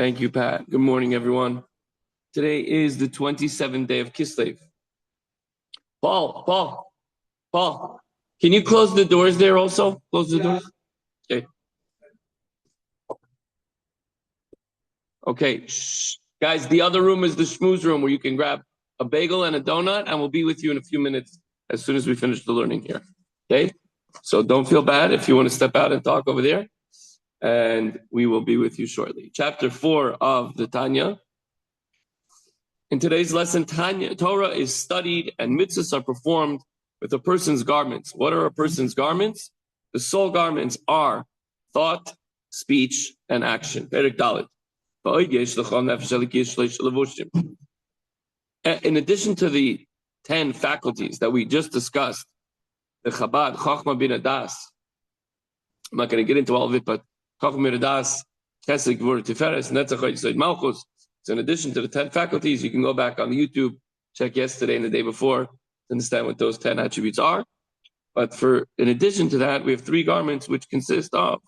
Thank you, Pat. Good morning, everyone. Today is the 27th day of Kislev. Paul, can you close the doors there also? Close the doors? Okay. Okay. Shh. Guys, the other room is the schmooze room where you can grab a bagel and a donut, and we'll be with you in a few minutes as soon as we finish the learning here. Okay? So don't feel bad if you want to step out and talk over there, and we will be with you shortly. Chapter 4 of the Tanya. In today's lesson, Torah is studied and mitzvahs are performed with a person's garments. What are a person's garments? The soul garments are thought, speech, and action. Perek Dalet. In addition to the 10 faculties that we just discussed, the Chabad, Chochmah Bin Adas, I'm not going to get into all of it, but Chochmah Bin Adas, Chesed, Gvur, Tiferes, Netzach, Yisod, Malchus. So in addition to the 10 faculties, you can go back on the YouTube, check yesterday and the day before to understand what those 10 attributes are. But in addition to that, we have 3 garments which consist of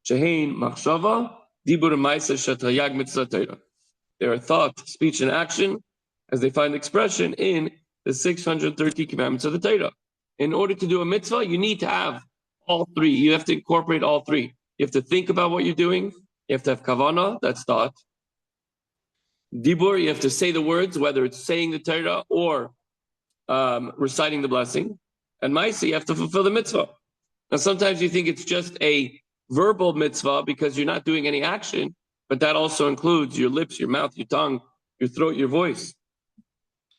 Shehein, Machshava, Dibur, Maisa, Shatayag, Mitzvah, Torah. They are thought, speech, and action as they find expression in the 630 commandments of the Torah. In order to do a mitzvah, you need to have all 3. You have to incorporate all 3. You have to think about what you're doing. You have to have kavanah, that's thought. Dibur, you have to say the words, whether it's saying the Torah or reciting the blessing. And Maisa, you have to fulfill the mitzvah. Now, sometimes you think it's just a verbal mitzvah because you're not doing any action, but that also includes your lips, your mouth, your tongue, your throat, your voice.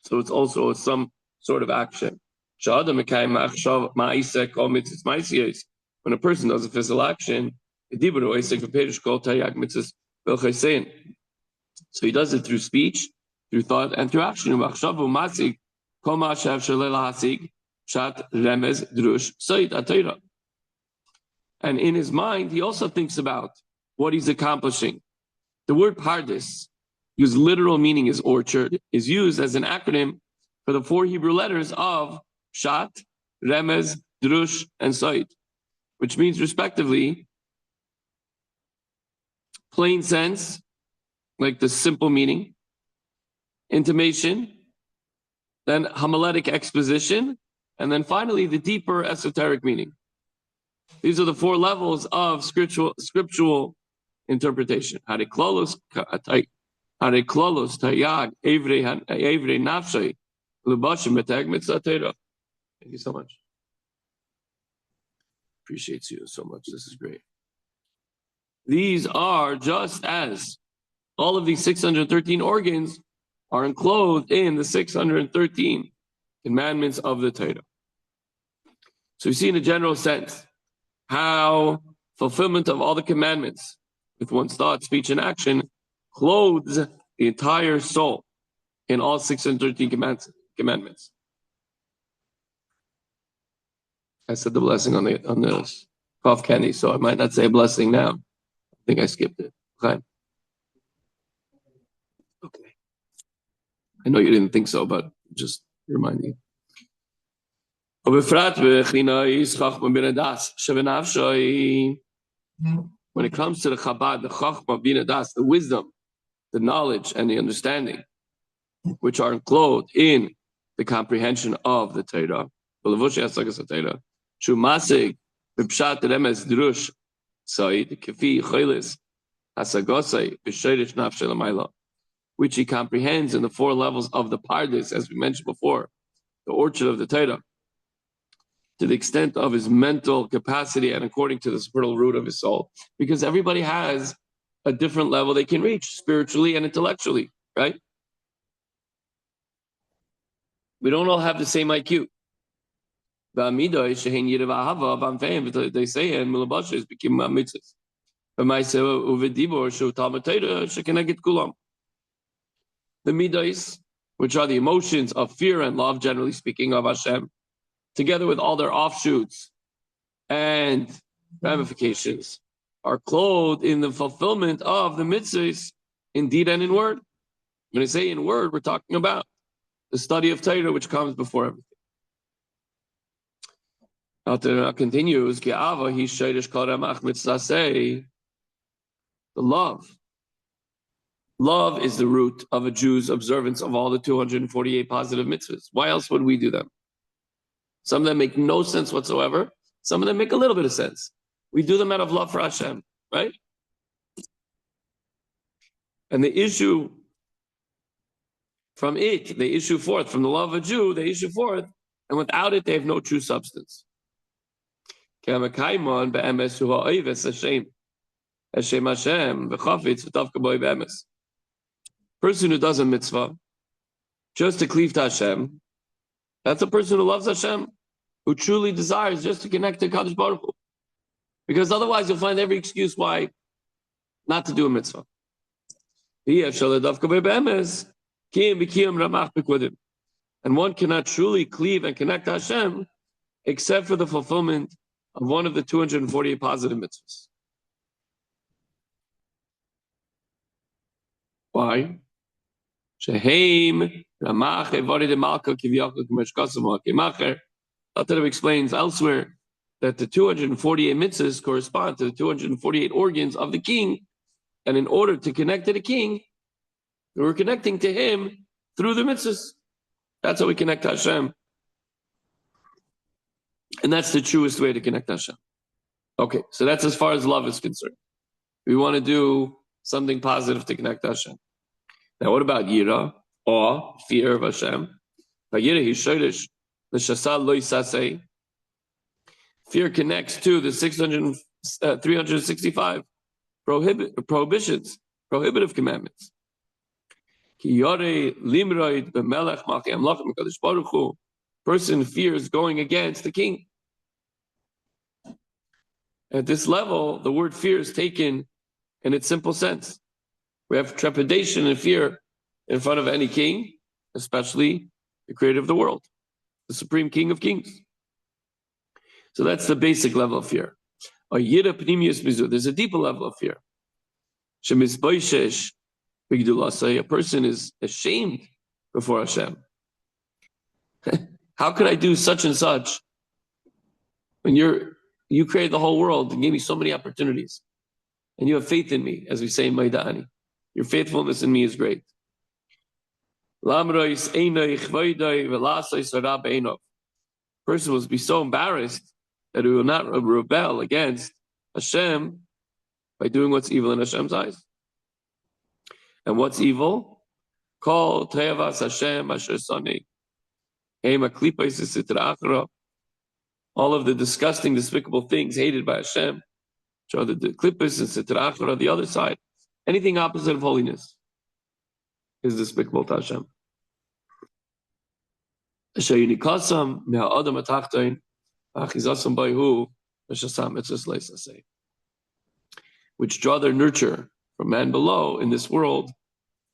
So it's also some sort of action. When a person does a physical action, so he does it through speech, through thought, and through action. And in his mind, he also thinks about what he's accomplishing. The word pardis, whose literal meaning is orchard, is used as an acronym for the 4 Hebrew letters of Pshat, Remez, Drush, and Soid, which means respectively plain sense, like the simple meaning, intimation, then homiletic exposition, and then finally the deeper esoteric meaning. These are the 4 levels of scriptural interpretation. Hariklolos tayag, evre nafshay, lubashim betag mitzvah Torah. Thank you so much. Appreciate you so much. This is great. These are just as all of these 613 organs are enclosed in the 613 commandments of the Torah. So you see in a general sense how fulfillment of all the commandments with one's thought, speech, and action clothes the entire soul in all 613 commandments. I said the blessing on the cough candy, so I might not say a blessing now. I think I skipped it. Okay. I know you didn't think so, but just remind you. When it comes to the Chabad, the Chachma Bin Adas, the wisdom, the knowledge, and the understanding, which are enclosed in the comprehension of the Torah, Shumasig, Bipshat Remes Drush, Said, Kefi, Cholis, Hasagosai, Bisherish Nafshe Lamayla, which he comprehends in the 4 levels of the Pardes, as we mentioned before, the orchard of the Torah, to the extent of his mental capacity and according to the spiritual root of his soul. Because everybody has a different level they can reach, spiritually and intellectually, right? We don't all have the same IQ. They say in Milabashis became mitzvahs. The midos, which are the emotions of fear and love, generally speaking, of Hashem, together with all their offshoots and ramifications, are clothed in the fulfillment of the mitzvahs in deed and in word. When I say in word, we're talking about the study of Torah, which comes before everything. Now continues, the love Love is the root of a Jew's observance of all the 248 positive mitzvahs. Why else would we do them? Some of them make no sense whatsoever. Some of them make a little bit of sense. We do them out of love for Hashem, right? And the issue from it, they issue forth. From the love of a Jew, they issue forth. And without it, they have no true substance. Person who does a mitzvah just to cleave to Hashem, that's a person who loves Hashem, who truly desires just to connect to Kadosh Baruch Hu. Because otherwise you'll find every excuse why not to do a mitzvah. And one cannot truly cleave and connect to Hashem except for the fulfillment of one of the 248 positive mitzvahs. Why? Alter explains elsewhere that the 248 mitzvahs correspond to the 248 organs of the king, and in order to connect to the king, we're connecting to him through the mitzvahs. That's how we connect to Hashem. And that's the truest way to connect to Hashem. Okay, so that's as far as love is concerned. We want to do something positive to connect to Hashem. Now, what about yira, awe, fear of Hashem? Fear connects to the 365 prohibitions, prohibitive commandments. Person fears going against the king. At this level, the word fear is taken in its simple sense. We have trepidation and fear in front of any king, especially the creator of the world, the supreme king of kings. So that's the basic level of fear. There's a deeper level of fear. A person is ashamed before Hashem. How could I do such and such when you created the whole world and gave me so many opportunities, and you have faith in me, as we say in Maidani. Your faithfulness in me is great. Person will be so embarrassed that he will not rebel against Hashem by doing what's evil in Hashem's eyes. And what's evil? Kol te'avas Hashem asher sanei. All of the disgusting, despicable things hated by Hashem, which are the klippos and sitra achra, the other side. Anything opposite of holiness is despicable to Hashem. Which draw their nurture from man below in this world,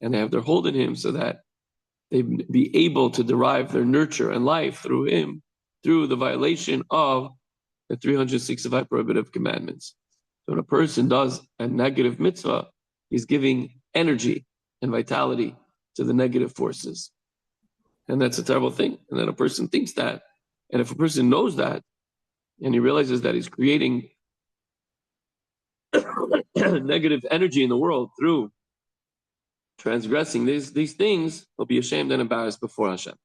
and they have their hold in him so that they be able to derive their nurture and life through him, through the violation of the 365 prohibitive commandments. So when a person does a negative mitzvah, he's giving energy and vitality to the negative forces. And that's a terrible thing. And then a person thinks that. And if a person knows that, and he realizes that he's creating negative energy in the world through transgressing these things, he'll be ashamed and embarrassed before Hashem.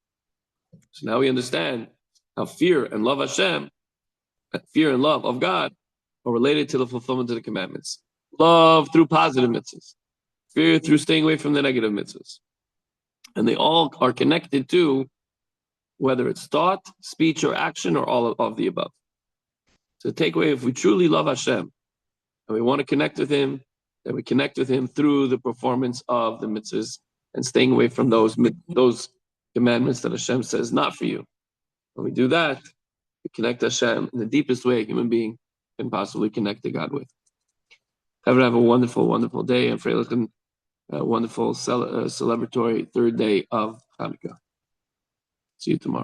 So now we understand how fear and love Hashem, fear and love of God, are related to the fulfillment of the commandments. Love through positive mitzvahs, fear through staying away from the negative mitzvahs. And they all are connected to whether it's thought, speech, or action, or all of the above. So the takeaway, if we truly love Hashem and we want to connect with Him, then we connect with Him through the performance of the mitzvahs and staying away from those commandments that Hashem says not for you. When we do that, we connect Hashem in the deepest way a human being can possibly connect to God with. Have a wonderful, wonderful day, and for a wonderful celebratory third day of Hanukkah. See you tomorrow.